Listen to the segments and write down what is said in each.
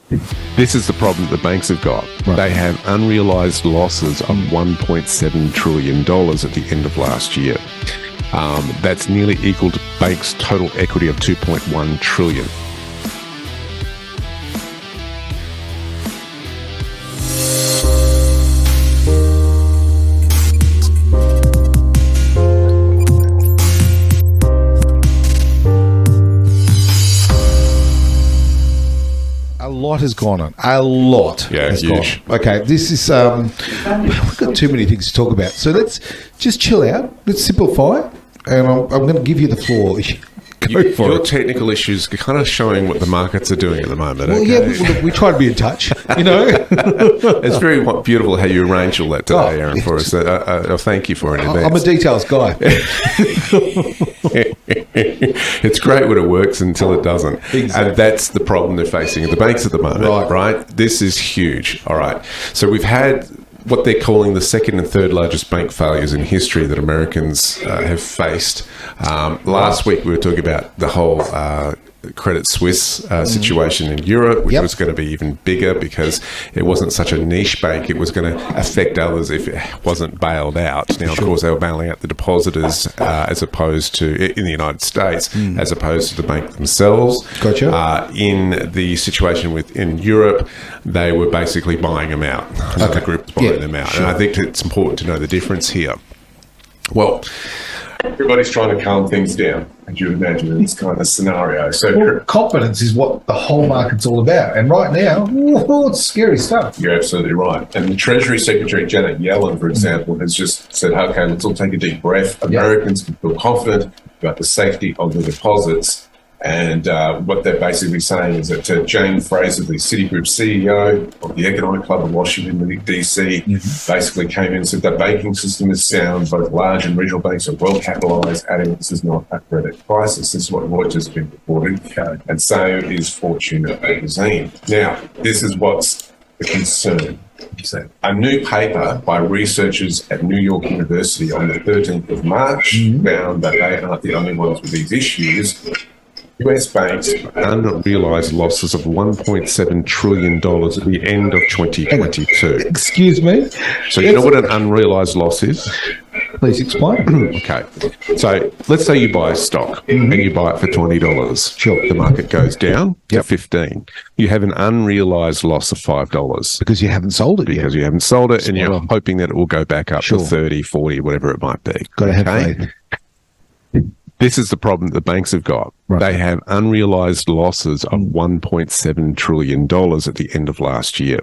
This is the problem that the banks have got. Right. They have unrealised losses of $1.7 trillion at the end of last year. That's nearly equal to banks' total equity of $2.1 trillion. A lot has gone on. A lot has huge. gone. Okay, this is we've got too many things to talk about. So let's just chill out. Let's simplify, and I'm going to give you the floor. Go for Your it. technical issues are kind of showing what the markets are doing at the moment. Well, okay? yeah, we try to be in touch. You know, It's very beautiful how you arrange all that today, Aaron, for us. Thank you for it in advance. I'm a details guy. It's great when it works until it doesn't. Exactly. And that's the problem they're facing at the banks at the moment, right? This is huge. All right. So we've had what they're calling the second and third largest bank failures in history that Americans have faced. Last week we were talking about the whole Credit Suisse situation in Europe, which was going to be even bigger because it wasn't such a niche bank. It was going to affect others if it wasn't bailed out. Now, of course, they were bailing out the depositors as opposed to, in the United States, as opposed to the bank themselves. Gotcha. In the situation in Europe, they were basically buying them out. Another group was buying them out. And I think it's important to know the difference here. Well, everybody's trying to calm things down, as you imagine, in this kind of scenario. So confidence is what the whole market's all about. And right now, it's scary stuff. you're absolutely right. And the Treasury Secretary, Janet Yellen, for example, has just said, okay, let's all take a deep breath. Americans can feel confident about the safety of the deposits. And what they're basically saying is that Jane Fraser, the Citigroup CEO of the Economic Club of Washington, D.C., basically came in and said the banking system is sound. Both large and regional banks are well capitalised, adding this is not a credit crisis. This is what Reuters has been reporting, and so is Fortune magazine. Now, this is what's the concern. A new paper by researchers at New York University on the 13th of March found that they aren't the only ones with these issues. US banks unrealised losses of $1.7 trillion at the end of 2022. Excuse me? So you know what an unrealised loss is? Please explain. Okay. So let's say you buy a stock and you buy it for $20. Sure. The market goes down to $15. You have an unrealised loss of $5. Because you haven't sold it yet. Because you haven't sold it and you're hoping that it will go back up to 30, 40, whatever it might be. Got to have faith. This is the problem that the banks have got. Right. They have unrealised losses of $1.7 trillion at the end of last year.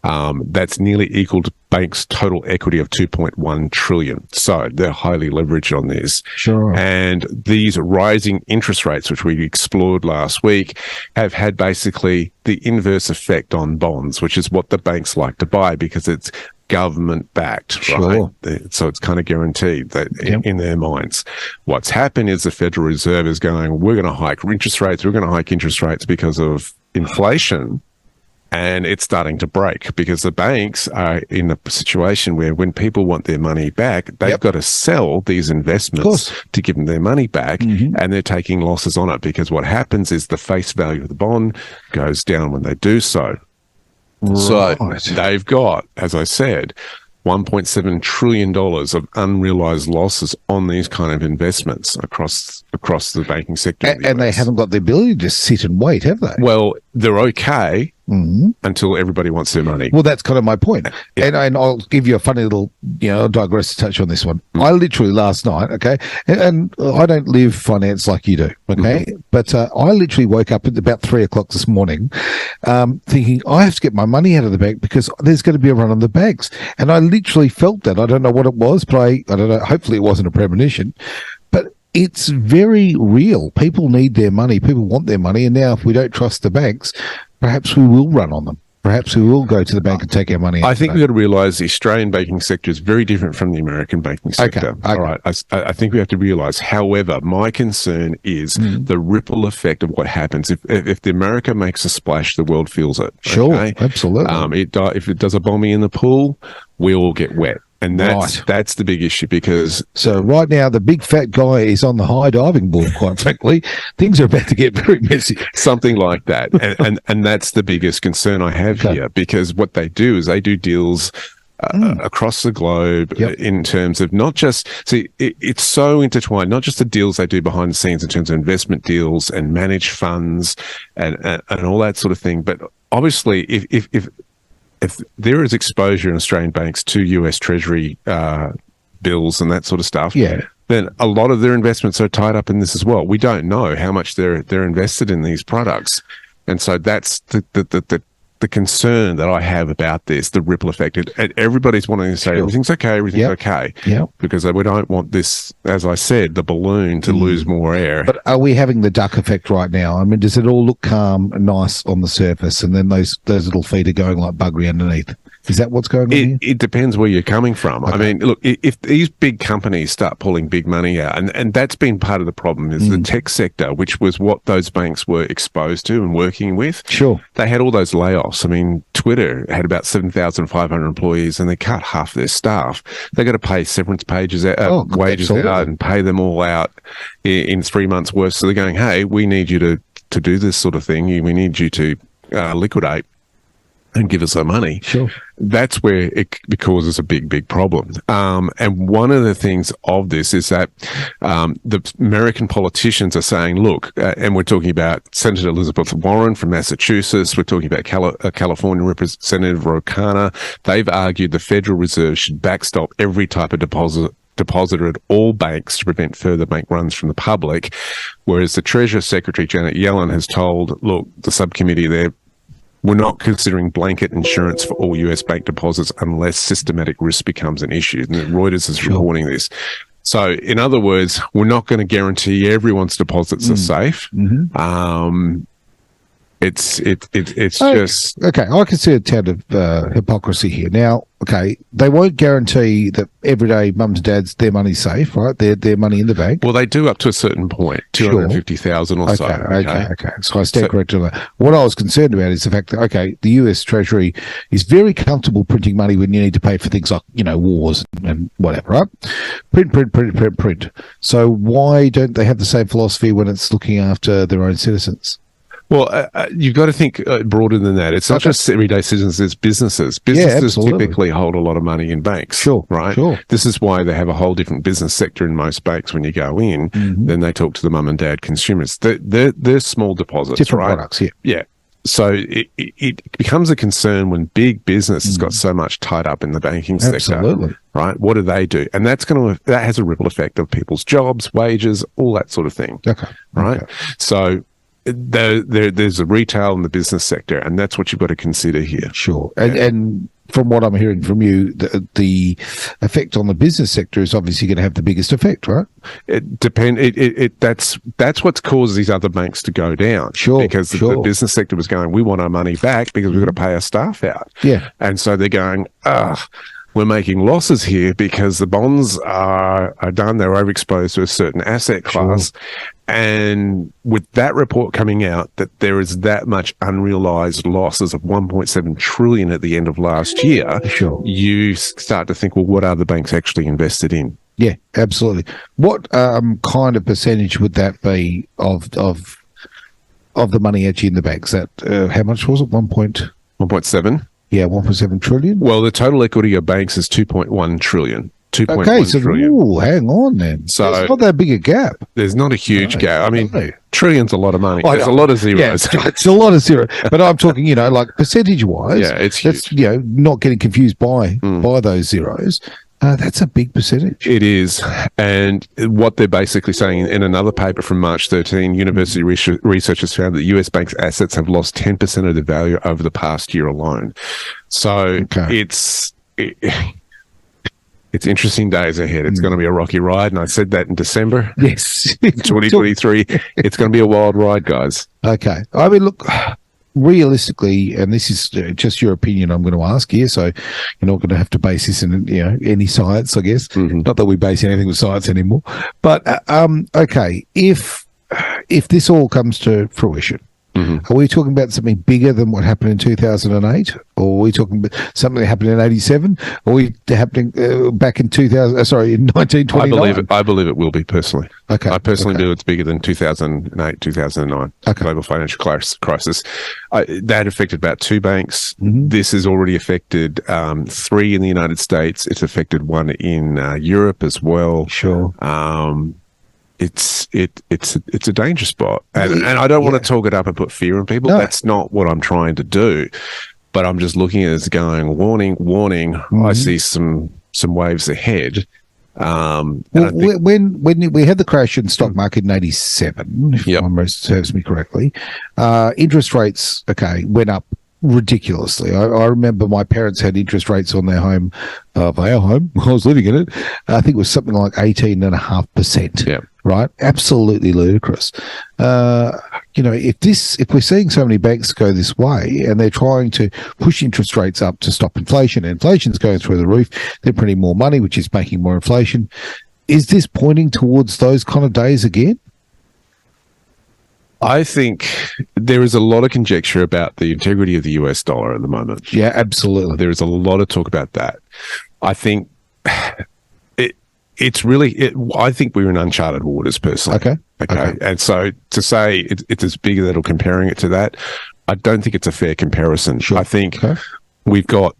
That's nearly equal to banks' total equity of $2.1 trillion. So they're highly leveraged on this. Sure. And these rising interest rates, which we explored last week, have had basically the inverse effect on bonds, which is what the banks like to buy because it's government-backed, right? So it's kind of guaranteed that in their minds. What's happened is the Federal Reserve is going, we're going to hike interest rates, because of inflation, and it's starting to break because the banks are in a situation where when people want their money back, they've got to sell these investments to give them their money back, and they're taking losses on it because what happens is the face value of the bond goes down when they do so. So they've got, as I said, $1.7 trillion of unrealised losses on these kind of investments across the banking sector. And they haven't got the ability to just sit and wait, have they? Well, they're okay until everybody wants their money. Well, that's kind of my point. And I'll give you a funny little, I'll digress to touch on this one. I literally last night, and I don't live finance like you do, but I literally woke up at about 3 o'clock this morning thinking I have to get my money out of the bank because there's going to be a run on the banks. And I literally felt that. I don't know what it was, but I don't know. Hopefully it wasn't a premonition. But it's very real. People need their money. People want their money. And now if we don't trust the banks, perhaps we will run on them. Perhaps we will go to the bank and take our money out. I think we've got to realise the Australian banking sector is very different from the American banking sector. Okay. All right. I think we have to realise. However, my concern is the ripple effect of what happens. If the America makes a splash, the world feels it. Sure, absolutely. If it does a bombing in the pool, we all get wet. And that's the big issue, because so right now the big fat guy is on the high diving board. Quite frankly, things are about to get very messy. Something like that, and that's the biggest concern I have here, because what they do is they do deals across the globe in terms of not just it's so intertwined, not just the deals they do behind the scenes in terms of investment deals and managed funds and all that sort of thing, but obviously if there is exposure in Australian banks to US Treasury bills and that sort of stuff, then a lot of their investments are tied up in this as well. We don't know how much they're invested in these products, and so that's the concern that I have about this, the ripple effect. Everybody's wanting to say everything's okay, because we don't want this, as I said, the balloon to lose more air. But are we having the duck effect right now? I mean, does it all look calm and nice on the surface, and then those little feet are going like buggery underneath? Is that what's going on here? It depends where you're coming from. I mean, look, if these big companies start pulling big money out, and that's been part of the problem, is the tech sector, which was what those banks were exposed to and working with. Sure. They had all those layoffs. I mean, Twitter had about 7,500 employees, and they cut half their staff. They got to pay severance wages out and pay them all out in 3 months' worth. So they're going, hey, we need you to do this sort of thing. We need you to liquidate and give us our money. Sure. That's where it causes a big problem. And one of the things of this is that the American politicians are saying, look, and we're talking about Senator Elizabeth Warren from Massachusetts, we're talking about California Representative Ro Khanna. They've argued the Federal Reserve should backstop every type of depositor at all banks to prevent further bank runs from the public, whereas the Treasury Secretary, Janet Yellen, has told, look, the subcommittee there, we're not considering blanket insurance for all US bank deposits unless systematic risk becomes an issue. And Reuters is reporting this. So, in other words, we're not going to guarantee everyone's deposits are safe. It's just... Okay, I can see a tad of hypocrisy here. Now, okay, they won't guarantee that everyday mums and dads, their money's safe, right? Their money in the bank. Well, they do up to a certain point, 250,000 or so. Okay. So I stand corrected on that. What I was concerned about is the fact that, okay, the US Treasury is very comfortable printing money when you need to pay for things like, wars and whatever, right? Print. So why don't they have the same philosophy when it's looking after their own citizens? Well, you've got to think broader than that. It's not just everyday citizens, it's businesses. Businesses typically hold a lot of money in banks. Sure. Right? Sure. This is why they have a whole different business sector in most banks when you go in. Then they talk to the mum and dad consumers. They're small deposits, different right? products, Yeah. So it becomes a concern when big business has got so much tied up in the banking sector. Absolutely. Right? What do they do? And that has a ripple effect of people's jobs, wages, all that sort of thing. Okay. Right? Okay. So there's a retail and the business sector, and that's what you've got to consider here. Sure. And from what I'm hearing from you, the effect on the business sector is obviously going to have the biggest effect, right? That's what's caused these other banks to go down. Sure. Because the business sector was going, we want our money back because we've got to pay our staff out. Yeah. And so they're going, we're making losses here because the bonds are done. They're overexposed to a certain asset class. Sure. And with that report coming out that there is that much unrealized losses of 1.7 trillion at the end of last year, you start to think, well, what are the banks actually invested in? Yeah, absolutely. What kind of percentage would that be of the money actually in the banks? That how much was it? 1.7. Yeah, 1.7 trillion. Well, the total equity of banks is 2.1 trillion. 2.1 trillion. Ooh, hang on then. So it's not that big a gap. There's not a huge gap. I mean, trillion's a lot of money. There's a lot of zeros. Yeah, it's a lot of zeros. But I'm talking, like percentage-wise. Yeah, it's huge. That's, not getting confused by those zeros. That's a big percentage. It is. And what they're basically saying in another paper from March 13, university researchers found that US banks' assets have lost 10% of their value over the past year alone. So it's interesting days ahead. It's going to be a rocky ride. And I said that in December. Yes. 2023. It's going to be a wild ride, guys. Okay. I mean, look, realistically, and this is just your opinion I'm going to ask here, so you're not going to have to base this in any science, I guess. Not that we base anything with science anymore. But okay, if this all comes to fruition, Are we talking about something bigger than what happened in 2008? Or are we talking about something that happened in 87? Or are we happening back in 1929? I believe it will be, personally. Okay. I personally believe it's bigger than 2008, 2009, global financial crisis. That affected about 2 banks. This has already affected 3 in the United States. It's affected 1 in Europe as well. Sure. It's a danger spot, and I don't want to talk it up and put fear in people. No. That's not what I'm trying to do. But I'm just looking at it as going, warning, warning. I see some waves ahead. And well, when we had the crash in stock market in 87, if my memory serves me correctly, interest rates went up ridiculously. I remember my parents had interest rates on their home, I was living in it. I think it was something like 18.5%. Yeah. Right, absolutely ludicrous. If we're seeing so many banks go this way, and they're trying to push interest rates up to stop inflation, and inflation's going through the roof, they're printing more money, which is making more inflation. Is this pointing towards those kind of days again? I think there is a lot of conjecture about the integrity of the US dollar at the moment. Yeah, absolutely. There is a lot of talk about that. I think I think we're in uncharted waters, personally. Okay. And so to say it's as big that I'm comparing it to that, I don't think it's a fair comparison. Sure. I think we've got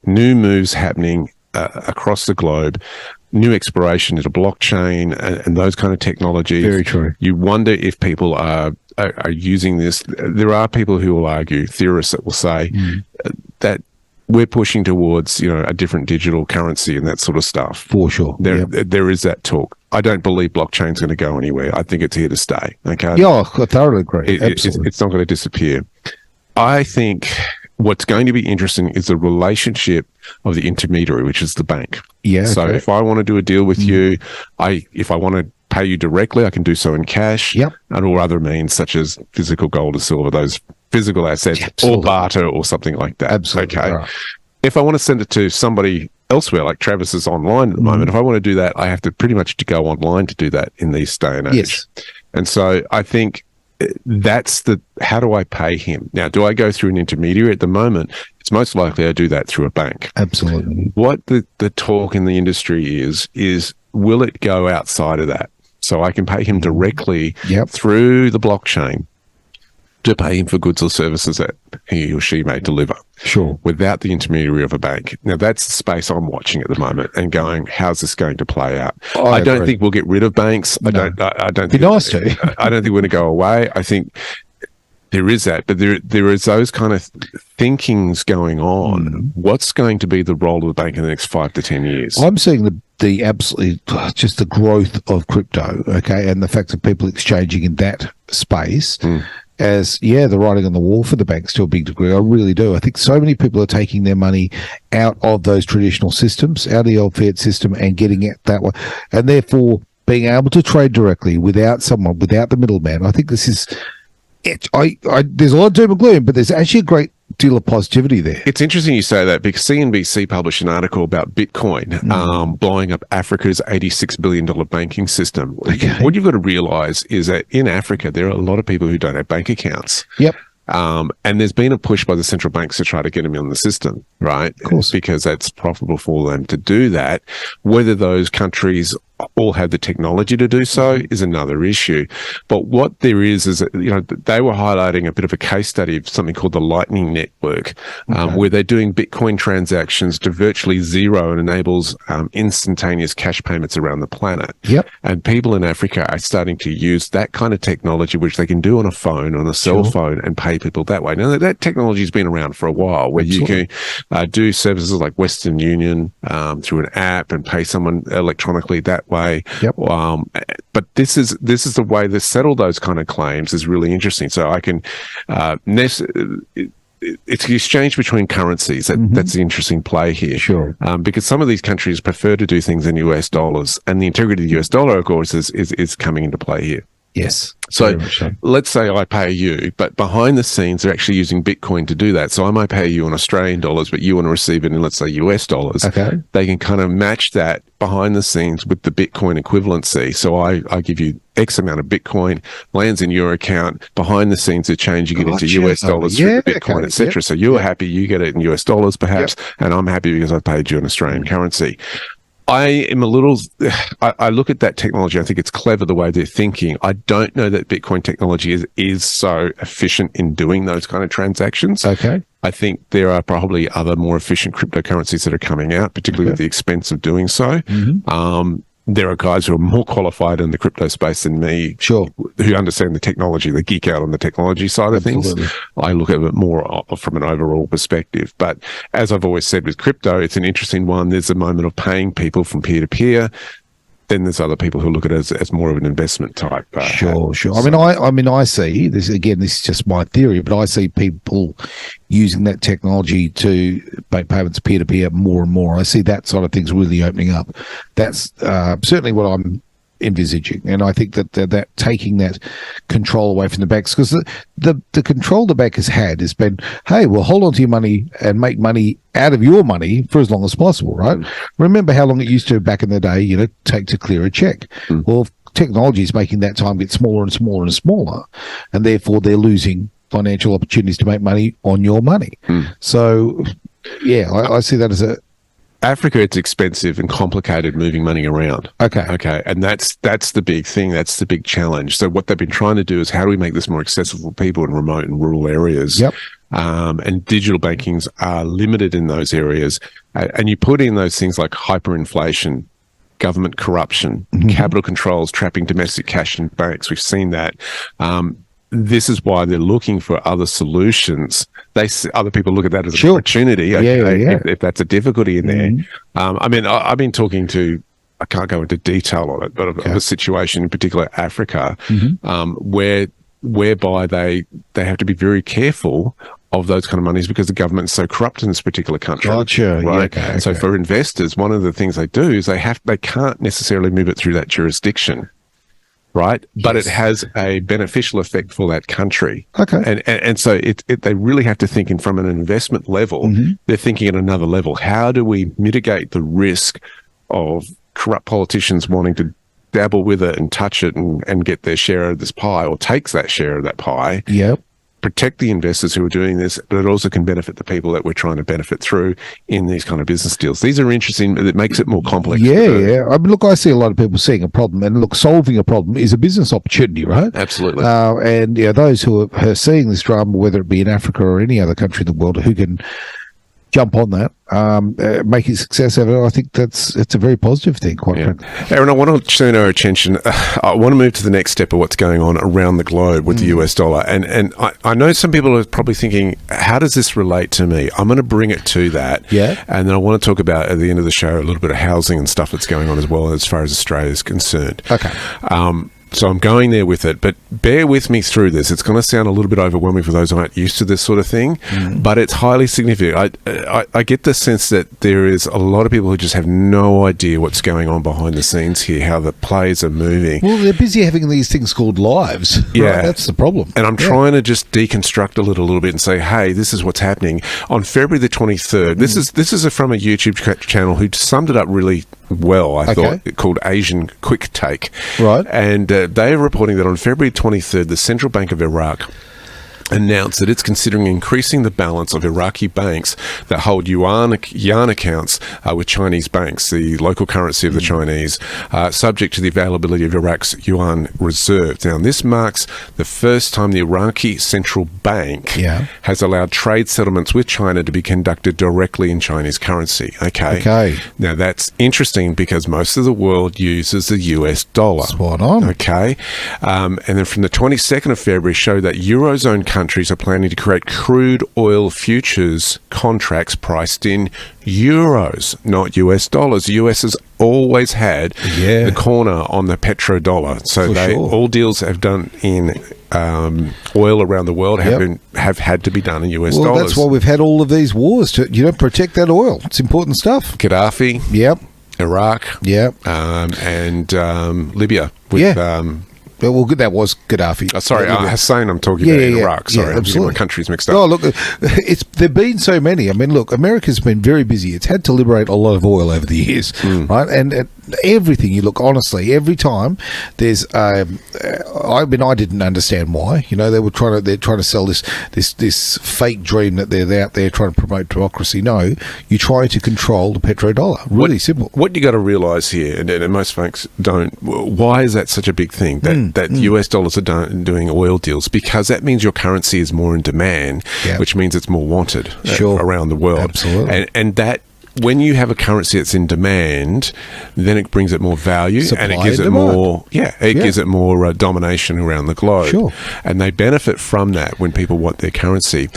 new moves happening across the globe, new exploration into blockchain and those kind of technologies. Very true. You wonder if people are using this. There are people who will argue, theorists that will say that we're pushing towards, a different digital currency and that sort of stuff. For sure. There is that talk. I don't believe blockchain's going to go anywhere. I think it's here to stay. Okay. Yeah, I thoroughly agree. Absolutely. It's not going to disappear. I think what's going to be interesting is the relationship of the intermediary, which is the bank. Yeah. So if I want to do a deal with you, if I want to pay you directly, I can do so in cash. Yep. And or other means such as physical gold or silver, those physical assets, Absolutely. or barter or something like that. Absolutely. Okay. Right. If I want to send it to somebody elsewhere, like Travis is online at the moment, if I want to do that, I have to pretty much go online to do that in this day and age. Yes. And so I think that's how do I pay him? Now, do I go through an intermediary at the moment? It's most likely I do that through a bank. Absolutely. What the talk in the industry is will it go outside of that? So I can pay him directly through the blockchain to pay him for goods or services that he or she may deliver. Sure. Without the intermediary of a bank. Now, that's the space I'm watching at the moment and going, how's this going to play out? I don't think we'll get rid of banks. No. I don't Be think nice to. I don't think we're going to go away. I think there is that, but there is those kind of thinkings going on. What's going to be the role of the bank in the next 5 to 10 years? I'm seeing the absolutely just the growth of crypto, and the fact that people exchanging in that space as, the writing on the wall for the banks to a big degree. I really do. I think so many people are taking their money out of those traditional systems, out of the old fiat system, and getting it that way. And therefore, being able to trade directly without the middleman. I think this is it. There's a lot of doom and gloom, but there's actually a great deal of positivity there. It's interesting you say that, because CNBC published an article about Bitcoin blowing up Africa's $86 billion banking system. Okay. What you've got to realize is that in Africa, there are a lot of people who don't have bank accounts. Yep. And there's been a push by the central banks to try to get them on the system, right? Of course. Because that's profitable for them to do that. Whether those countries all have the technology to do so is another issue. But what there is that, they were highlighting a bit of a case study of something called the Lightning Network, where they're doing Bitcoin transactions to virtually zero and enables instantaneous cash payments around the planet. Yep. And people in Africa are starting to use that kind of technology, which they can do on a phone, on a cell phone, and pay people that way. Now, that technology has been around for a while, where you can do services like Western Union through an app and pay someone electronically that way. Yep. But this is the way they settle those kind of claims is really interesting. So I can it's the exchange between currencies. That's the interesting play here. Sure. Because some of these countries prefer to do things in US dollars, and the integrity of the US dollar, of course, is coming into play here. Yes. So Very much so. let's say I pay you, but behind the scenes, they're actually using Bitcoin to do that. So I might pay you in Australian dollars, but you want to receive it in, let's say, US dollars. Okay. They can kind of match that behind the scenes with the Bitcoin equivalency. So I give you X amount of Bitcoin, lands in your account. Behind the scenes, they're changing it into US dollars through the Bitcoin, etc. So you're happy, you get it in US dollars, perhaps, and I'm happy because I paid you in Australian currency. I am a little, I look at that technology, I think it's clever the way they're thinking. I don't know that Bitcoin technology is so efficient in doing those kind of transactions. Okay. I think there are probably other more efficient cryptocurrencies that are coming out, particularly with the expense of doing so. There are guys who are more qualified in the crypto space than me, Sure, who understand the technology, they geek out on the technology side of things. I look at it more from an overall perspective. But as I've always said with crypto, it's an interesting one. There's a moment of paying people from peer to peer. Then there's other people who look at it as more of an investment type. Sure. I mean, I see this again. This is just my theory, but I see people using that technology to make payments peer to peer more and more. I see that sort of things really opening up. That's certainly what I'm envisaging, and I think that taking that control away from the banks, because the control the bank has had has been, hey, well, hold on to your money and make money out of your money for as long as possible, right? Remember how long it used to back in the day, take to clear a check. Well, technology is making that time get smaller and smaller and smaller, and therefore they're losing financial opportunities to make money on your money. So, yeah, I see that as a Africa, it's expensive and complicated moving money around. Okay. And that's the big thing. That's the big challenge. So what they've been trying to do is how do we make this more accessible for people in remote and rural areas? Yep. And digital bankings are limited in those areas. And you put in those things like hyperinflation, government corruption, capital controls, trapping domestic cash in banks. We've seen that. This is why they're looking for other solutions. Other people look at that as an opportunity. If that's a difficulty in there. I mean, I've been talking to, I can't go into detail on it, but of a situation in particular, Africa, whereby they have to be very careful of those kind of monies because the government's so corrupt in this particular country. Gotcha. Right. Yeah, So for investors, one of the things they do is they can't necessarily move it through that jurisdiction. Right. But it has a beneficial effect for that country. Okay. And so they really have to think from an investment level, they're thinking at another level. How do we mitigate the risk of corrupt politicians wanting to dabble with it and touch it and get their share of this pie, or takes that share of that pie? Yep. Protect the investors who are doing this, but it also can benefit the people that we're trying to benefit through in these kind of business deals. These are interesting. It makes it more complex. Yeah. I mean, look, I see a lot of people seeing a problem, and look, solving a problem is a business opportunity, right? Absolutely. And those who are seeing this drama, whether it be in Africa or any other country in the world, who can jump on that, make a success of it, I think it's a very positive thing, quite frankly. Aaron, I want to turn our attention. I want to move to the next step of what's going on around the globe with the US dollar. And I know some people are probably thinking, how does this relate to me? I'm going to bring it to that. Yeah. And then I want to talk about, at the end of the show, a little bit of housing and stuff that's going on as well as far as Australia is concerned. Okay. So I'm going there with it, but bear with me through this. It's going to sound a little bit overwhelming for those who aren't used to this sort of thing, but it's highly significant. I get the sense that there is a lot of people who just have no idea what's going on behind the scenes here, how the plays are moving. Well, they're busy having these things called lives. Yeah. Right? That's the problem. And I'm trying to just deconstruct a little bit and say, hey, this is what's happening. On February the 23rd, this is from a YouTube channel who summed it up really well, I thought, called Asian Quick Take. Right. And they are reporting that on February 23rd, the Central Bank of Iraq announced that it's considering increasing the balance of Iraqi banks that hold yuan accounts with Chinese banks, the local currency of the Chinese, subject to the availability of Iraq's yuan reserves. Now, this marks the first time the Iraqi Central Bank has allowed trade settlements with China to be conducted directly in Chinese currency. Okay. Now, that's interesting because most of the world uses the US dollar. Spot on. Okay. And then from the 22nd of February showed that Eurozone countries are planning to create crude oil futures contracts priced in euros, not US dollars. The US has always had the corner on the petrodollar. So all deals have done in oil around the world have had to be done in US dollars. That's why we've had all of these wars to protect that oil. It's important stuff. Gaddafi. Yep. Iraq. Yep. And Libya with Well, that was Gaddafi. Sorry, Hussein, I'm talking about in Iraq. Sorry, I'm getting my countries mixed up. Oh, look, there've been so many. I mean, look, America's been very busy. It's had to liberate a lot of oil over the years, right? And everything, you look, honestly, every time there's, I didn't understand why. They're trying to sell this fake dream that they're out there trying to promote democracy. No, you try to control the petrodollar. Really simple. What you got to realise here, and most folks don't. Why is that such a big thing? That US dollars are doing oil deals, because that means your currency is more in demand, which means it's more wanted around the world. Absolutely. And that, when you have a currency that's in demand, then it brings it more value, and it gives it more. Gives it more domination around the globe. Sure. And they benefit from that when people want their currency.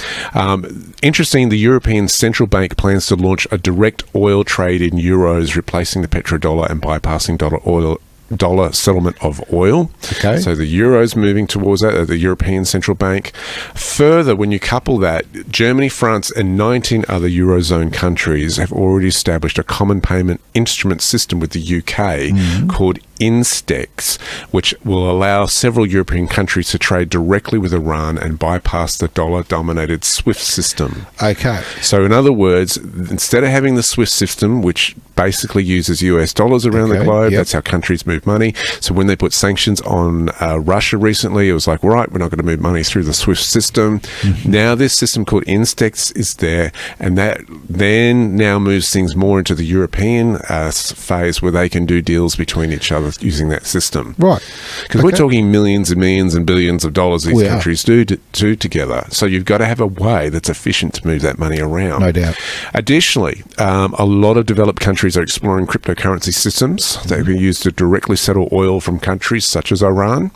Interesting, the European Central Bank plans to launch a direct oil trade in euros, replacing the petrodollar and bypassing dollar settlement of oil. Okay. So the euro's moving towards that, the European Central Bank. Further, when you couple that, Germany, France, and 19 other Eurozone countries have already established a common payment instrument system with the UK called Instex, which will allow several European countries to trade directly with Iran and bypass the dollar-dominated SWIFT system. Okay. So in other words, instead of having the SWIFT system, which basically uses US dollars around the globe, that's how countries move money. So when they put sanctions on Russia recently, it was like, right, we're not going to move money through the SWIFT system. Now this system called Instex is there, and that then now moves things more into the European phase, where they can do deals between each other using that system. Right. Because we're talking millions and millions and billions of dollars these countries do together. So you've got to have a way that's efficient to move that money around. No doubt. Additionally, a lot of developed countries are exploring cryptocurrency systems that can be used to directly settle oil from countries such as Iran.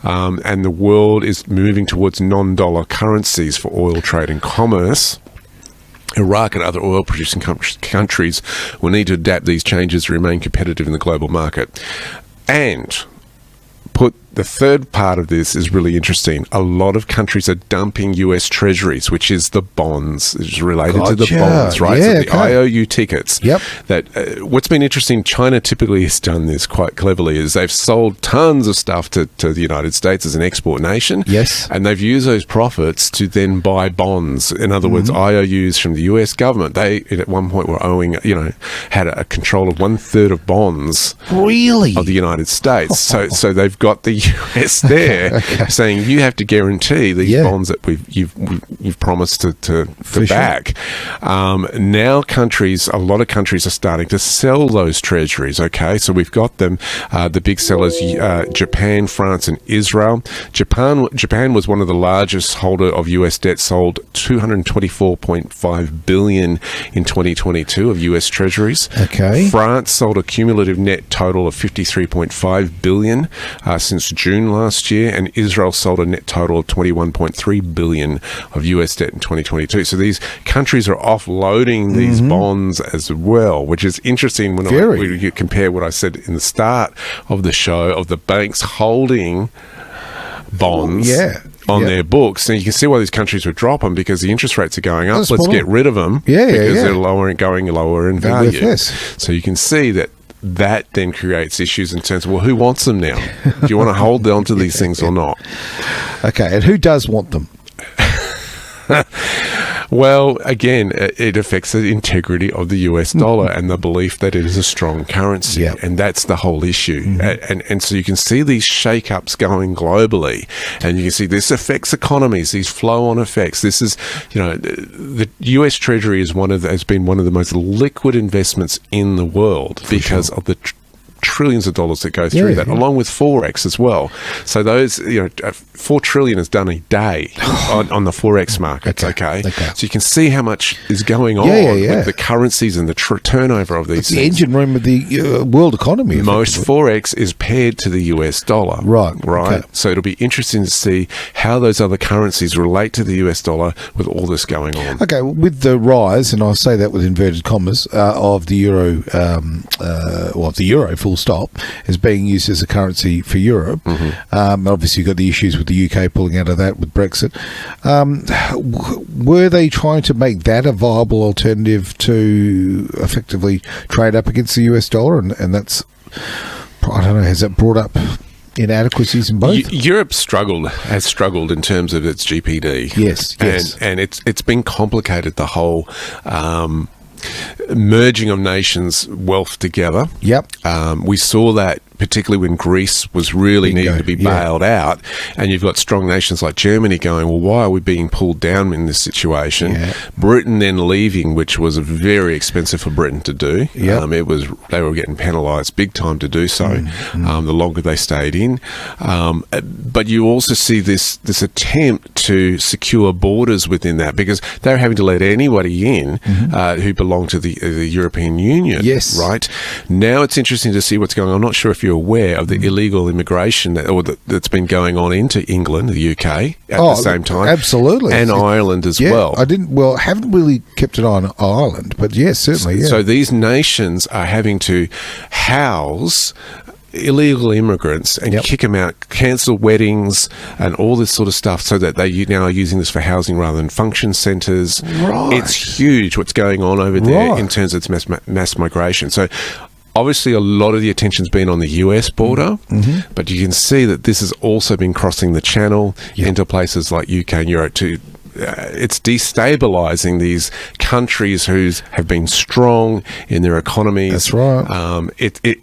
And the world is moving towards non-dollar currencies for oil trade and commerce. Iraq and other oil-producing countries will need to adapt these changes to remain competitive in the global market. And the third part of this is really interesting. A lot of countries are dumping US treasuries, which is the bonds. It's related to the bonds, right? So the IOU tickets. Yep. What's been interesting, China typically has done this quite cleverly, is they've sold tons of stuff to the United States as an export nation. Yes. And they've used those profits to then buy bonds. In other words, IOUs from the US government. They, at one point, were owing, had a control of 1/3 of bonds. Really? Of the United States. So they've got the US there saying, you have to guarantee these bonds that you've promised to back. Now a lot of countries are starting to sell those treasuries. Okay, so we've got them. The big sellers, Japan, France, and Israel. Japan was one of the largest holder of US debt, sold $224.5 billion in 2022 of US treasuries. Okay. France sold a cumulative net total of $53.5 billion since June last year, and Israel sold a net total of $21.3 billion of US debt in 2022. So these countries are offloading these bonds as well, which is interesting when you compare what I said in the start of the show of the banks holding bonds on their books. And you can see why these countries would drop them, because the interest rates are going up. Let's get rid of them because they're going lower in value. So you can see that then creates issues in terms of, well, who wants them now? Do you want to hold on to these things or not? Okay, and who does want them? Well, again, it affects the integrity of the US dollar and the belief that it is a strong currency. And that's the whole issue. And so you can see these shake-ups going globally, and you can see this affects economies, these flow-on effects. This is, the US Treasury has been one of the most liquid investments in the world because of the trillions of dollars that go through that, along with Forex as well. So those, $4 trillion is done a day on the Forex markets. Okay. So you can see how much is going on with the currencies and the turnover of these things. The engine room of the world economy. Most Forex is paired to the US dollar. Right. Okay. So it'll be interesting to see how those other currencies relate to the US dollar with all this going on. Okay, with the rise, and I say that with inverted commas, of the euro, of the euro, full stop, is being used as a currency for Europe. Obviously, you've got the issues with the UK pulling out of that with Brexit. Were they trying to make that a viable alternative to effectively trade up against the US dollar? And that's, I don't know, has that brought up inadequacies in both. Europe has struggled in terms of its GPD. Yes. And it's been complicated, the whole merging of nations' wealth together. Yep. We saw that particularly when Greece was really needing to be bailed out, and you've got strong nations like Germany going, well, why are we being pulled down in this situation? Yeah. Britain then leaving, which was very expensive for Britain to do. Yep. They were getting penalised big time to do so, the longer they stayed in. But you also see this attempt to secure borders within that, because they're having to let anybody in who belong to the European Union. Yes. Right? Now it's interesting to see what's going on. I'm not sure if you're aware of the illegal immigration that's been going on into England, the UK, at the same time. Absolutely. And Ireland as well. I haven't really kept an eye on Ireland, but yes, certainly. So these nations are having to house illegal immigrants and kick them out, cancel weddings and all this sort of stuff, so that they now are using this for housing rather than function centres. Right. It's huge what's going on over there in terms of its mass migration. So obviously a lot of the attention's been on the US border, but you can see that this has also been crossing the channel into places like UK and Europe too. It's destabilizing these countries who have been strong in their economies. That's right.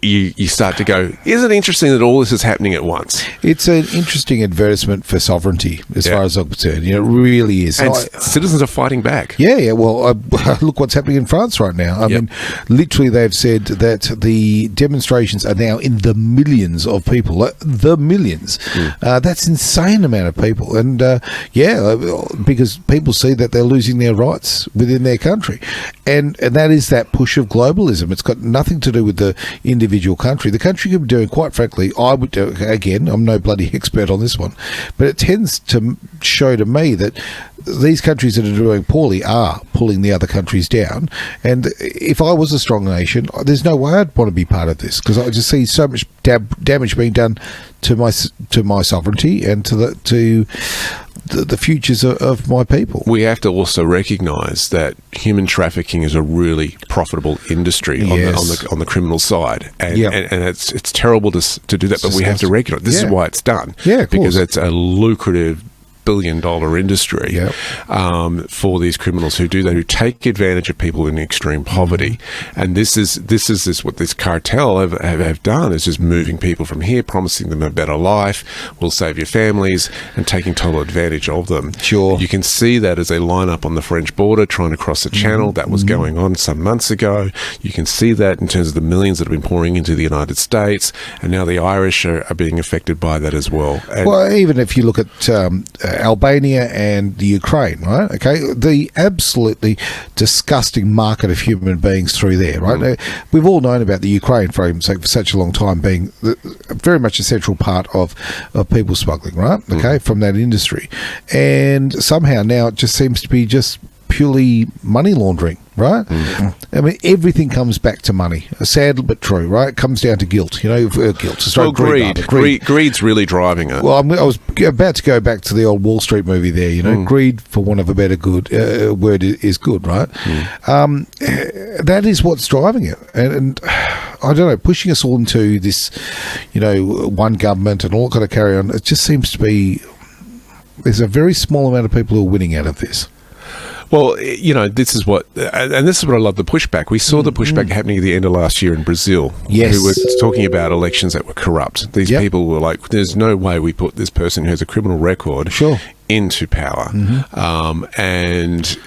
You start to go, isn't it interesting that all this is happening at once? It's an interesting advertisement for sovereignty, as far as I'm concerned. It really is. And citizens are fighting back. Yeah. Well, look what's happening in France right now. I mean, literally, they've said that the demonstrations are now in the millions of people. The millions. That's insane amount of people. And because people see that they're losing their rights within their country, and that is that push of globalism. It's got nothing to do with the individual country. The country could be doing, quite frankly, again, I'm no bloody expert on this one, but it tends to show to me that these countries that are doing poorly are pulling the other countries down. And if I was a strong nation, there's no way I'd want to be part of this, because I just see so much damage being done to my sovereignty and to the futures of my people. We have to also recognise that human trafficking is a really profitable industry on the criminal side, and it's terrible to do that, but we have to recognise this is why it's done. Because it's a lucrative billion-dollar industry for these criminals who do that, who take advantage of people in extreme poverty. And this is what this cartel have done, is just moving people from here, promising them a better life, will save your families, and taking total advantage of them. Sure. You can see that as they line up on the French border trying to cross the channel. That was going on some months ago. You can see that in terms of the millions that have been pouring into the United States, and now the Irish are being affected by that as well. And well, even if you look at Albania and the Ukraine, right? Okay, the absolutely disgusting market of human beings through there, right? Now, we've all known about the Ukraine for such a long time being very much a central part of people smuggling, right? Okay, from that industry, and somehow now it just seems to be just purely money laundering, right? I mean, everything comes back to money. Sad but true, right? It comes down to guilt. Guilt. Well, greed's really driving it. Well, I was about to go back to the old Wall Street movie there. Greed, for want of a better word, is good, right? That is what's driving it, and I don't know, pushing us all into this, one government and all kind of carry on. It just seems to be there's a very small amount of people who are winning out of this. Well, this is what I love, the pushback. We saw the pushback happening at the end of last year in Brazil, who were talking about elections that were corrupt. These people were like, there's no way we put this person who has a criminal record into power. And,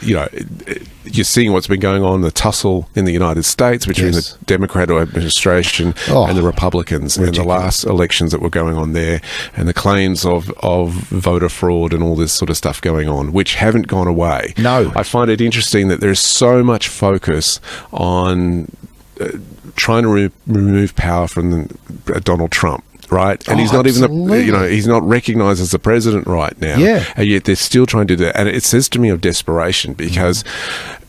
you're seeing what's been going on, the tussle in the United States between the Democrat administration and the Republicans in the last elections that were going on there, and the claims of voter fraud and all this sort of stuff going on, which haven't gone away. No. I find it interesting that there's so much focus on trying to remove power from Donald Trump. Right, and he's not even he's not recognised as the president right now. And yet they're still trying to do that, and it says to me of desperation, because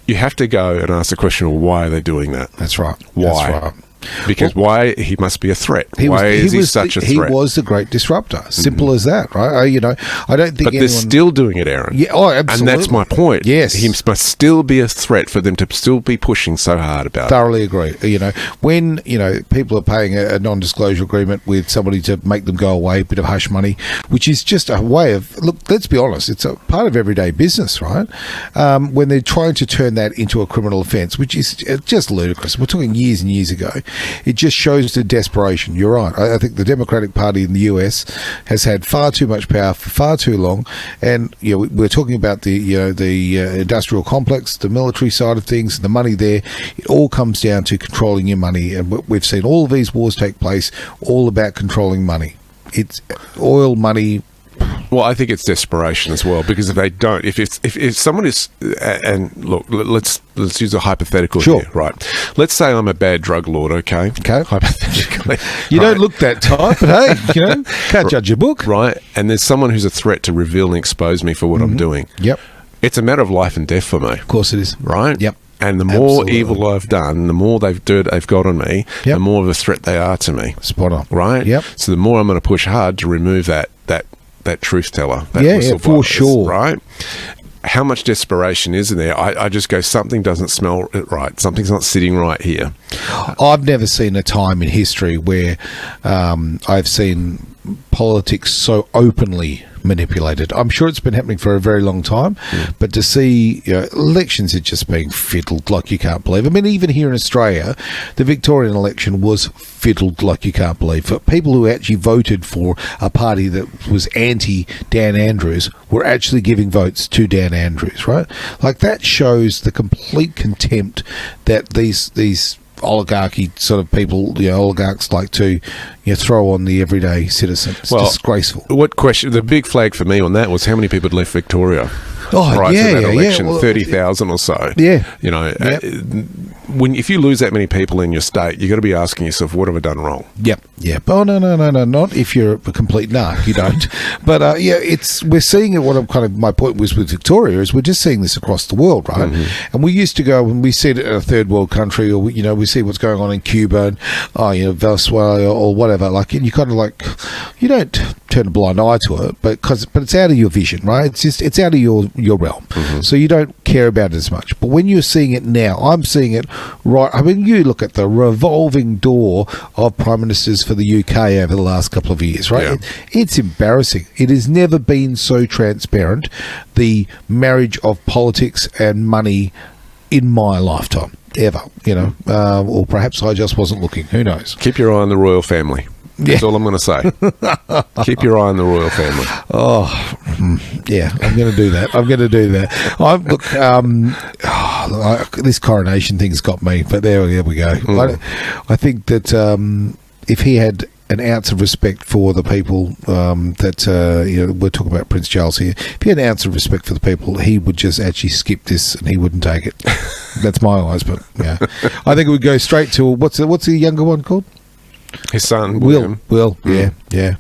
you have to go and ask the question, well, why are they doing that? That's right. Why? That's right. Because why he must be a threat? Why is he such a threat? He was the great disruptor. Simple as that, right? I don't think. But they're still doing it, Aaron. Yeah, absolutely. And that's my point. Yes, he must still be a threat for them to still be pushing so hard about Thoroughly agree. When people are paying a non-disclosure agreement with somebody to make them go away, a bit of hush money, which is just a way of let's be honest, it's a part of everyday business, right? When they're trying to turn that into a criminal offence, which is just ludicrous. We're talking years and years ago. It just shows the desperation. You're right. I think the Democratic Party in the US has had far too much power for far too long, and we're talking about the industrial complex, the military side of things, the money there. It all comes down to controlling your money, and we've seen all of these wars take place all about controlling money. It's oil money. Well, I think it's desperation as well, because if they don't, if someone is, and look, let's use a hypothetical here, right? Let's say I'm a bad drug lord, okay? Hypothetically. You don't look that type, but hey, can't judge a book. Right, and there's someone who's a threat to reveal and expose me for what I'm doing. Yep. It's a matter of life and death for me. Of course it is. Right? Yep. And the more evil I've done, the more they've got on me, the more of a threat they are to me. Spot on. Right? Yep. So the more I'm going to push hard to remove that truth teller. For sure. Right? How much desperation is in there? I just go, something doesn't smell right. Something's not sitting right here. I've never seen a time in history where I've seen politics so openly manipulated. I'm sure it's been happening for a very long time, but to see elections are just being fiddled like you can't believe. I mean, even here in Australia, the Victorian election was fiddled like you can't believe. For people who actually voted for a party that was anti-Dan Andrews were actually giving votes to Dan Andrews, right? Like, that shows the complete contempt that these oligarchy sort of people, oligarchs like to throw on the everyday citizen. It's disgraceful. What question? The big flag for me on that was how many people had left Victoria. Oh, prior to that election, Well, 30,000 or so. Yeah. If you lose that many people in your state, you've got to be asking yourself, what have I done wrong? Yep. Oh, no, not if you're a complete narc, you don't. But we're seeing it. My point was with Victoria is we're just seeing this across the world, right? Mm-hmm. And we used to go when we see it in a third world country, or we see what's going on in Cuba and Venezuela or whatever. Like, and you kind of you don't turn a blind eye to it, but it's out of your vision, right? It's out of your realm, so you don't care about it as much. But when you're seeing it now, I'm seeing it right. I mean, you look at the revolving door of prime ministers for the UK over the last couple of years, right? Yeah. It's embarrassing. It has never been so transparent, the marriage of politics and money in my lifetime, ever. Or perhaps I just wasn't looking. Who knows? Keep your eye on the royal family. That's all I'm going to say. Keep your eye on the royal family. Yeah, I'm going to do that. This coronation thing's got me, but there we go. I think that if he had an ounce of respect for the people we're talking about Prince Charles here, if he had an ounce of respect for the people, he would just actually skip this and he wouldn't take it. That's my eyes, but yeah, I think it would go straight to what's the younger one called? His son, Will. Yeah.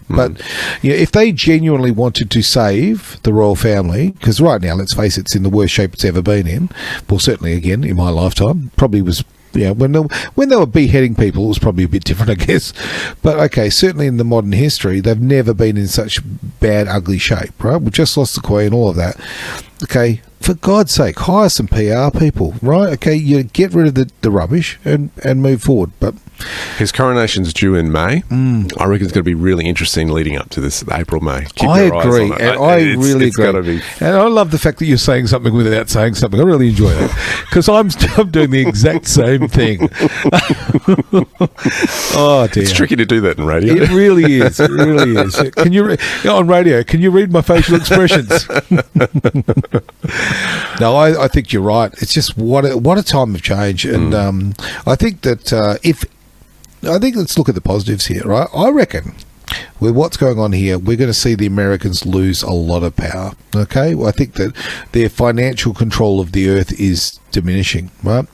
But if they genuinely wanted to save the royal family, because right now, let's face it, it's in the worst shape it's ever been in. Well, certainly again in my lifetime, probably was. When they were beheading people, it was probably a bit different, I guess. But okay, certainly in the modern history, they've never been in such bad, ugly shape, right? We just lost the Queen, all of that. Okay, for God's sake, hire some PR people, right? Okay, you get rid of the rubbish and move forward. But his coronation's due in May. I reckon it's going to be really interesting leading up to this April, May. I agree, and I really agree. And I love the fact that you're saying something without saying something. I really enjoy that because I'm doing the exact same thing. Oh dear, it's tricky to do that in radio. It really is. Can you on radio? Can you read my facial expressions? No, I think you're right. It's just what a time of change, and I think that let's look at the positives here, right? I reckon with what's going on here, we're going to see the Americans lose a lot of power. Okay, well, I think that their financial control of the earth is diminishing. Right,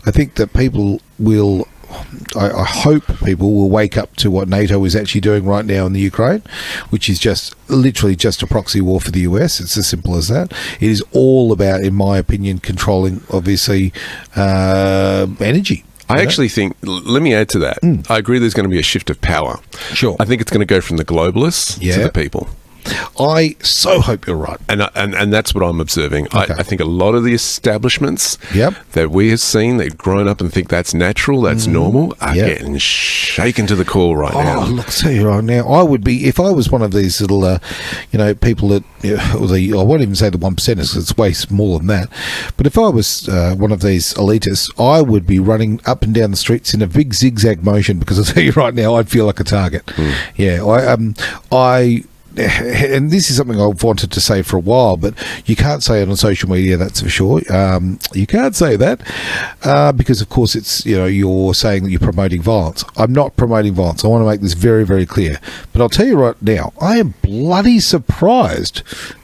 I think that people will. I hope people will wake up to what NATO is actually doing right now in the Ukraine, which is literally just a proxy war for the US. It's as simple as that. It is all about, in my opinion, controlling, obviously, energy. I actually think, let me add to that. I agree there's going to be a shift of power. Sure. I think it's going to go from the globalists to the people. I so hope you're right. And that's what I'm observing. Okay. I think a lot of the establishments that we have seen, they've grown up and think that's natural, that's normal, are getting shaken to the core right now. Oh, look, tell you right now, I would be, if I was one of these little, people that, I won't even say the 1%ers, because it's way smaller than that, but if I was one of these elitists, I would be running up and down the streets in a big zigzag motion, because I'll tell you right now, I'd feel like a target. Yeah, and this is something I've wanted to say for a while, but you can't say it on social media, that's for sure. You can't say that because, of course, it's you're saying that you're promoting violence. I'm not promoting violence. I want to make this very, very clear. But I'll tell you right now, I am bloody surprised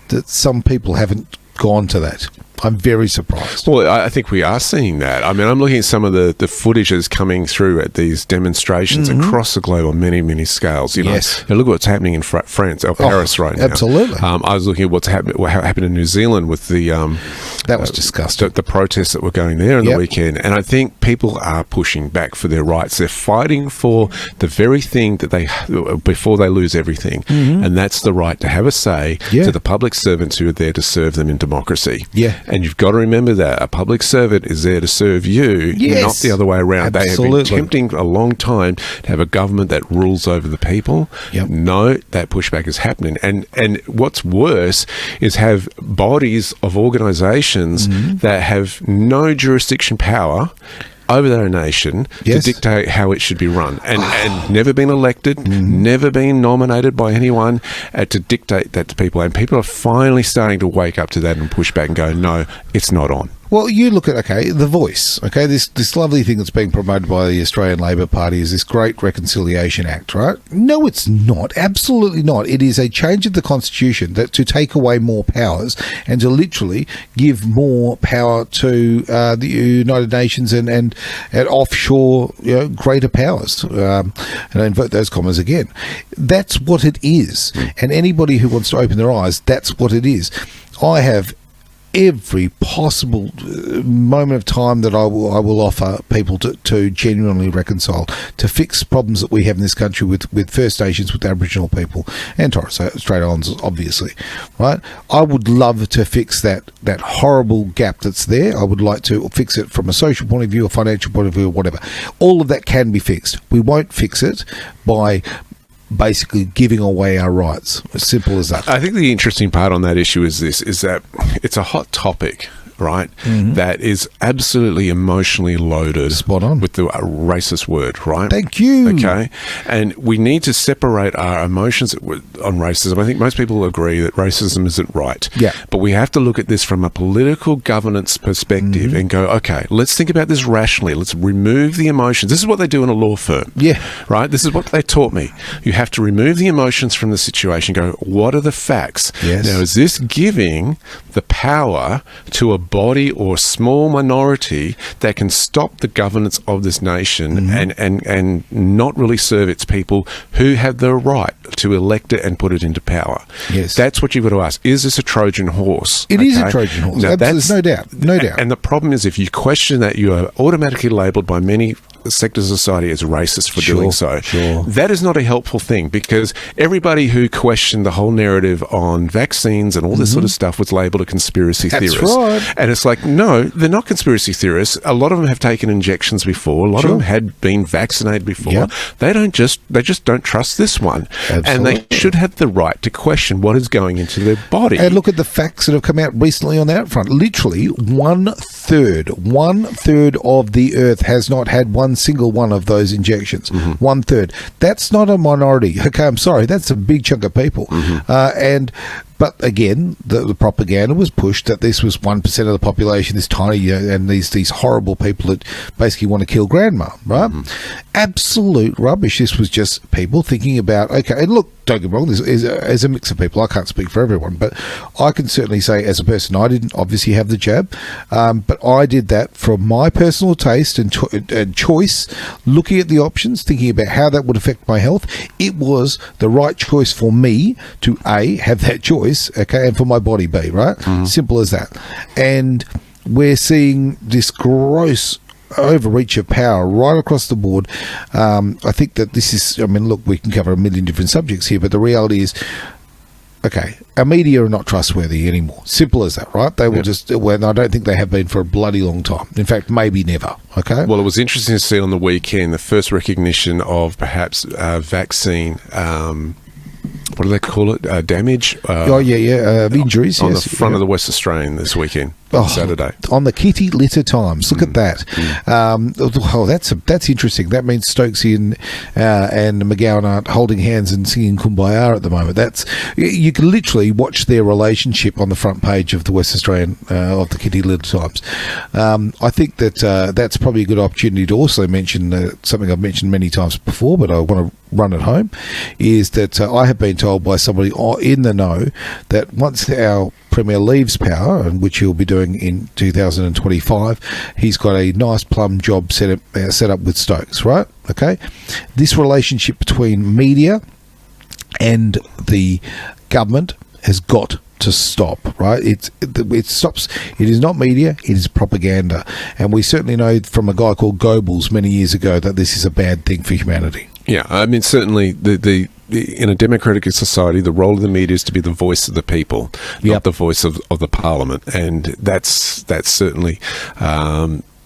that some people haven't gone to that. I'm very surprised. Well, I think we are seeing that. I mean, I'm looking at some of the footage that's coming through at these demonstrations across the globe on many, many scales. Yes. Now look at what's happening in France or Paris right now. Absolutely. I was looking at what happened in New Zealand with the that was disgusting. The protests that were going there on the weekend, and I think people are pushing back for their rights. They're fighting for the very thing that before they lose everything, and that's the right to have a say to the public servants who are there to serve them in democracy. Yeah. And you've got to remember that a public servant is there to serve you, not the other way around. Absolutely. They have been attempting a long time to have a government that rules over the people. No, that pushback is happening. And what's worse is have bodies of organisations that have no jurisdiction power over their nation to dictate how it should be run, and never been elected, never been nominated by anyone to dictate that to people. And people are finally starting to wake up to that and push back and go, no, it's not on. Well, you look at, The Voice, this lovely thing that's being promoted by the Australian Labor Party is this Great Reconciliation Act, right? No, it's not. Absolutely not. It is a change of the Constitution to take away more powers and to literally give more power to the United Nations and offshore, greater powers. And I invert those commas again. That's what it is. And anybody who wants to open their eyes, that's what it is. I have every possible moment of time that I will offer people to genuinely reconcile, to fix problems that we have in this country with First Nations, with Aboriginal people, and Torres Strait Islanders, obviously, right? I would love to fix that horrible gap that's there. I would like to fix it from a social point of view, a financial point of view, or whatever. All of that can be fixed. We won't fix it by basically giving away our rights. As simple as that. I think the interesting part on that issue is that it's a hot topic, right? That is absolutely emotionally loaded. Spot on. With the racist word, right? Thank you. Okay. And we need to separate our emotions on racism. I think most people agree that racism isn't right. Yeah. But we have to look at this from a political governance perspective and go, okay, let's think about this rationally. Let's remove the emotions. This is what they do in a law firm. Yeah. Right? This is what they taught me. You have to remove the emotions from the situation, go, what are the facts? Yes. Now, is this giving the power to a body or small minority that can stop the governance of this nation and not really serve its people who have the right to elect it and put it into power? Yes. That's what you've got to ask. Is this a Trojan horse? It is a Trojan horse. Now, there's no doubt. No doubt. And the problem is, if you question that, you are automatically labelled by many sectors of society as racist for doing so. Sure. That is not a helpful thing, because everybody who questioned the whole narrative on vaccines and all this sort of stuff was labelled a conspiracy theorist. Right. And it's like, no, they're not conspiracy theorists. A lot of them have taken injections before. A lot of them had been vaccinated before. Yep. They just don't trust this one. Absolutely. And they should have the right to question what is going into their body. And look at the facts that have come out recently on that front. Literally, one third of the earth has not had one single one of those injections. 1/3. That's not a minority. Okay, I'm sorry. That's a big chunk of people. But again, the propaganda was pushed that this was 1% of the population, this tiny, and these horrible people that basically want to kill grandma, right? Absolute rubbish. This was just people thinking about, okay, and look, don't get me wrong, this is a mix of people. I can't speak for everyone, but I can certainly say, as a person, I didn't obviously have the jab, but I did that from my personal taste and choice, looking at the options, thinking about how that would affect my health. It was the right choice for me to A, have that choice, okay, and for my body B, right? Simple as that. And we're seeing this gross overreach of power right across the board. I think that this is, I mean, look, we can cover a million different subjects here, but the reality is, okay, our media are not trustworthy anymore. Simple as that, right? They will just, well, I don't think they have been for a bloody long time. In fact, maybe never, okay? Well, it was interesting to see on the weekend the first recognition of perhaps vaccine, what do they call it? Damage? Injuries, on the front of the West Australian this weekend. Saturday on the Kitty Litter Times. Look at that. That's interesting. That means Stokesy and McGowan aren't holding hands and singing Kumbaya at the moment. That's, you can literally watch their relationship on the front page of the West Australian of the Kitty Litter Times. I think that that's probably a good opportunity to also mention something I've mentioned many times before, but I want to run it home, is that I have been told by somebody in the know that once our Premier leaves power, and which he'll be doing in 2025, he's got a nice plum job set up with Stokes, right? Okay, this relationship between media and the government has got to stop, right? It stops. It is not media, it is propaganda, and we certainly know from a guy called Goebbels many years ago that this is a bad thing for humanity. Yeah, I mean, certainly the in a democratic society, the role of the media is to be the voice of the people, not the voice of the parliament, and that's certainly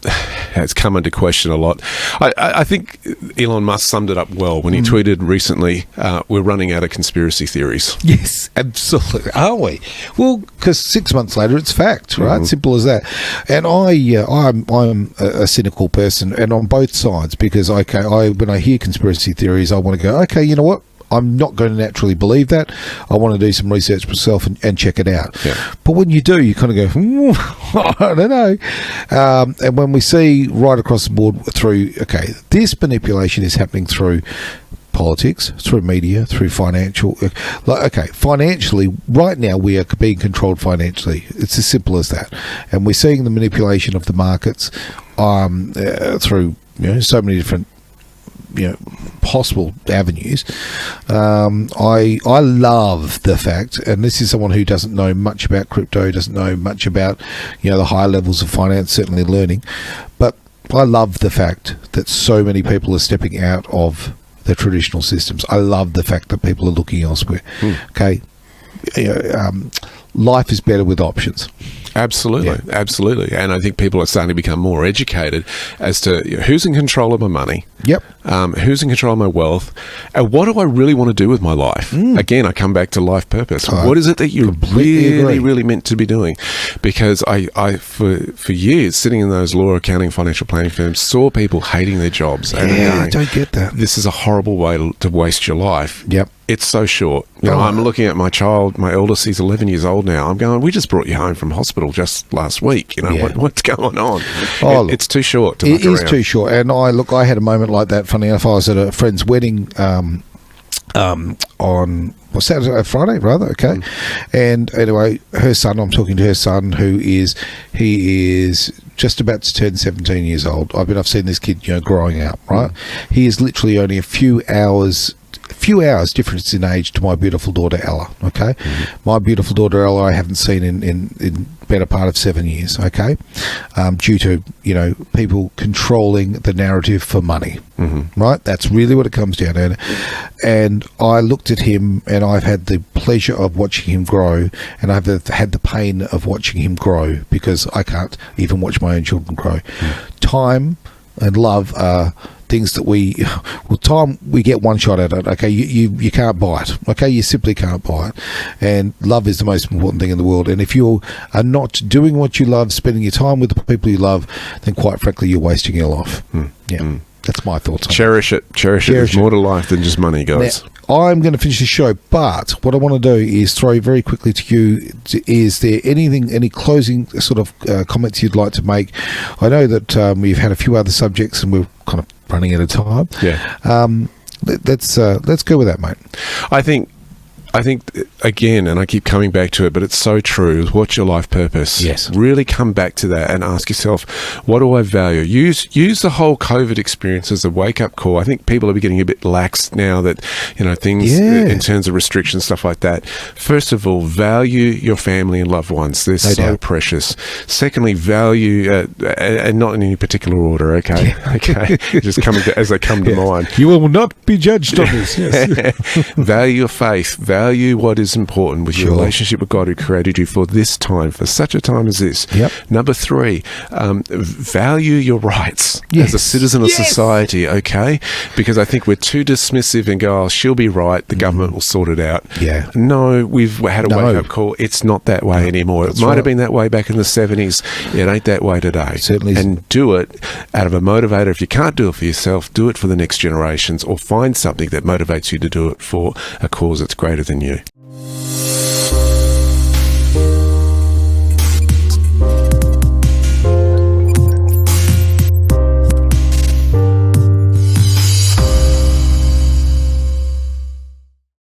has come into question a lot. I think Elon Musk summed it up well when he tweeted recently, we're running out of conspiracy theories. Yes, absolutely. Are we? Well, because 6 months later, it's fact, right? Simple as that. And I'm a cynical person, and on both sides, because when I hear conspiracy theories, I want to go, okay, you know what? I'm not going to naturally believe that. I want to do some research myself and check it out. Yeah. But when you do, you kind of go, I don't know. And when we see right across the board through, okay, this manipulation is happening through politics, through media, through financial. Financially, right now we are being controlled financially. It's as simple as that. And we're seeing the manipulation of the markets through so many different possible avenues. I love the fact, and this is someone who doesn't know much about crypto, doesn't know much about the higher levels of finance, certainly learning, but I love the fact that so many people are stepping out of the traditional systems. I love the fact that people are looking elsewhere. Okay, life is better with options. Absolutely. And I think people are starting to become more educated as to who's in control of my money, who's in control of my wealth, and what do I really want to do with my life. Again, I come back to life purpose. What is it that you're really meant to be doing? Because I for years, sitting in those law, accounting, financial planning firms, saw people hating their jobs. And I don't get that. This is a horrible way to waste your life. It's so short. I'm looking at my child, my eldest, he's 11 years old now. I'm going, we just brought you home from hospital just last week. What's going on? It's too short to muck around. It is too short. And I had a moment like that. Funny enough, I was at a friend's wedding on Friday, rather. Okay. And anyway, her son, I'm talking to her son, he is just about to turn 17 years old. I've seen this kid, growing up, right? He is literally only a few hours difference in age to my beautiful daughter Ella. Okay, my beautiful daughter Ella I haven't seen in better part of 7 years. Okay, due to people controlling the narrative for money. Right, that's really what it comes down to. And I looked at him, and I've had the pleasure of watching him grow, and I've had the pain of watching him grow, because I can't even watch my own children grow. Time and love are things that we get one shot at it. Okay, you can't buy it. Okay, you simply can't buy it. And love is the most important thing in the world. And if you are not doing what you love, spending your time with the people you love, then quite frankly, you're wasting your life. That's my thoughts on Cherish it. There's more to life than just money, guys. Now, I'm going to finish the show, but what I want to do is throw very quickly to you, is there any closing sort of comments you'd like to make? I know that we've had a few other subjects and we're kind of running out of time. Let's go with that, mate. I think I think, again, and I keep coming back to it, but it's so true. What's your life purpose? Yes. Really come back to that and ask yourself, what do I value? Use the whole COVID experience as a wake-up call. I think people are getting a bit lax now that, things in terms of restrictions, stuff like that. First of all, value your family and loved ones. They're so precious. Secondly, value, and not in any particular order, okay? Okay. Just coming as they come to mind. You will not be judged on this, yes. Value your faith. Value what is important with your relationship with God who created you for this time, for such a time as this. Yep. Number 3, value your rights as a citizen of society, okay? Because I think we're too dismissive and go, oh, she'll be right, the government will sort it out. Yeah. No, we've had a wake-up call. It's not that way anymore. It might have been that way back in the 70s. It ain't that way today. Certainly isn't. And do it out of a motivator. If you can't do it for yourself, do it for the next generations, or find something that motivates you to do it for a cause that's greater than you.